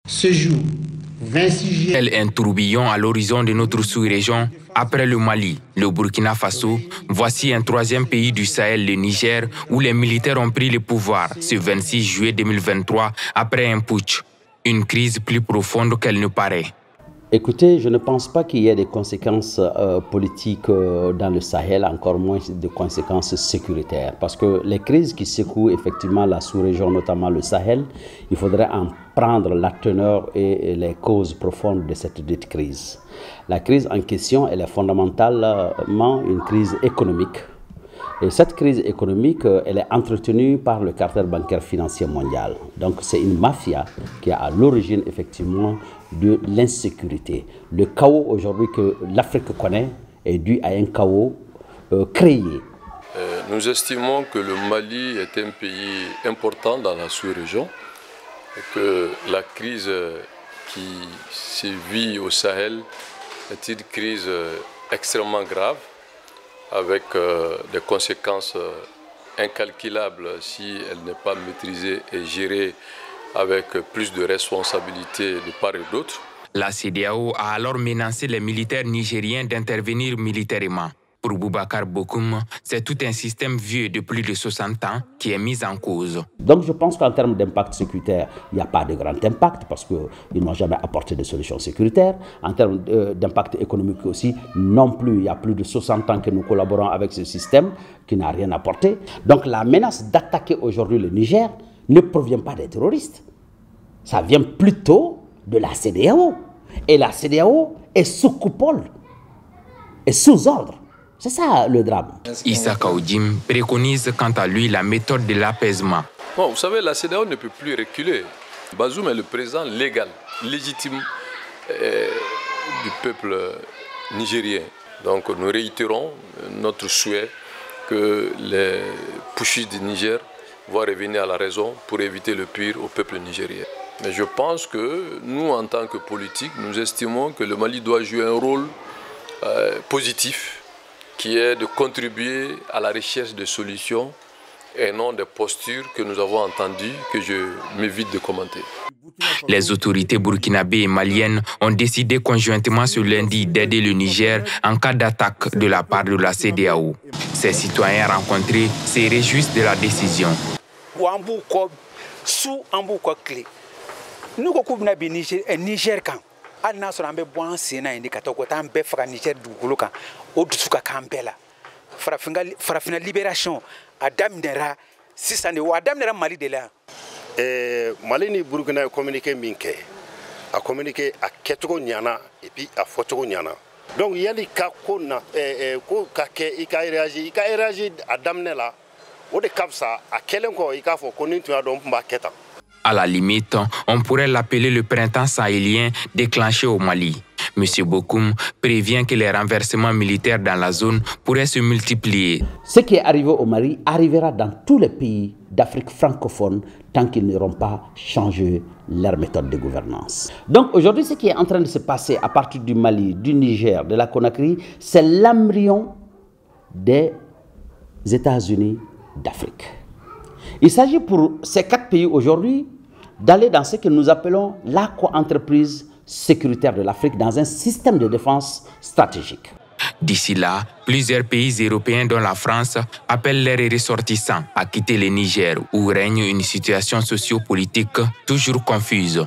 Ce jour, 26 juillet... Tel un tourbillon à l'horizon de notre sous-région. Après le Mali, le Burkina Faso, voici un troisième pays du Sahel, le Niger, où les militaires ont pris le pouvoir ce 26 juillet 2023 après un putsch. Une crise plus profonde qu'elle ne paraît. Écoutez, je ne pense pas qu'il y ait des conséquences politiques dans le Sahel, encore moins de conséquences sécuritaires. Parce que les crises qui secouent effectivement la sous-région, notamment le Sahel, il faudrait en prendre la teneur et les causes profondes de cette dite crise. La crise en question, elle est fondamentalement une crise économique. Et cette crise économique, elle est entretenue par le cartel bancaire financier mondial. Donc c'est une mafia qui est à l'origine effectivement de l'insécurité. Le chaos aujourd'hui que l'Afrique connaît est dû à un chaos créé. Nous estimons que le Mali est un pays important dans la sous-région et que la crise qui sévit au Sahel est une crise extrêmement grave, avec des conséquences incalculables si elle n'est pas maîtrisée et gérée avec plus de responsabilités de part et d'autre. La CEDEAO a alors menacé les militaires nigériens d'intervenir militairement. Pour Boubacar Bokoum, c'est tout un système vieux de plus de 60 ans qui est mis en cause. Donc je pense qu'en termes d'impact sécuritaire, il n'y a pas de grand impact parce qu'ils n'ont jamais apporté de solutions sécuritaires. En termes d'impact économique aussi, non plus. Il y a plus de 60 ans que nous collaborons avec ce système qui n'a rien apporté. Donc la menace d'attaquer aujourd'hui le Niger ne provient pas des terroristes. Ça vient plutôt de la CEDEAO. Et la CEDEAO est sous coupole, est sous ordre. C'est ça le drame. Issa Kaoudim préconise quant à lui la méthode de l'apaisement. Bon, vous savez, la CEDEAO ne peut plus reculer. Bazoum est le président légal, légitime du peuple nigérien. Donc nous réitérons notre souhait que les putschistes du Niger vont revenir à la raison pour éviter le pire au peuple nigérien. Mais je pense que nous, en tant que politiques, nous estimons que le Mali doit jouer un rôle positif, qui est de contribuer à la recherche de solutions et non des postures que nous avons entendues, que je m'évite de commenter. Les autorités burkinabées et maliennes ont décidé conjointement ce lundi d'aider le Niger en cas d'attaque de la part de la CEDEAO. Ces citoyens rencontrés se réjouissent de la décision. hali n'a sɔrɔ an bɛ bɔ an sen na yen de ka taa ka taa an bɛɛ faga Niger dugukolo kan o dusu ka k'an bɛɛ la farafinna libération a daminɛra sisan de wa a daminɛra Mali de la Mali ni Burkina ye communiqué min kɛ a communiqué a kɛcogo ɲana et puis a fɔcogo ɲana donc yali ka ko na ko ka kɛ i ka réagir a daminɛ la o de ka fisa a kɛlen kɔ i k'a fɔ ko ni tun y'a dɔn n tun b'a kɛ tan. À la limite, on pourrait l'appeler le printemps sahélien déclenché au Mali. M. Bokoum prévient que les renversements militaires dans la zone pourraient se multiplier. Ce qui est arrivé au Mali arrivera dans tous les pays d'Afrique francophone tant qu'ils n'auront pas changé leur méthode de gouvernance. Donc aujourd'hui, ce qui est en train de se passer à partir du Mali, du Niger, de la Conakry, c'est l'embryon des États-Unis d'Afrique. Il s'agit pour ces 4 pays aujourd'hui d'aller dans ce que nous appelons la co-entreprise sécuritaire de l'Afrique dans un système de défense stratégique. D'ici là, plusieurs pays européens dont la France appellent leurs ressortissants à quitter le Niger où règne une situation sociopolitique toujours confuse.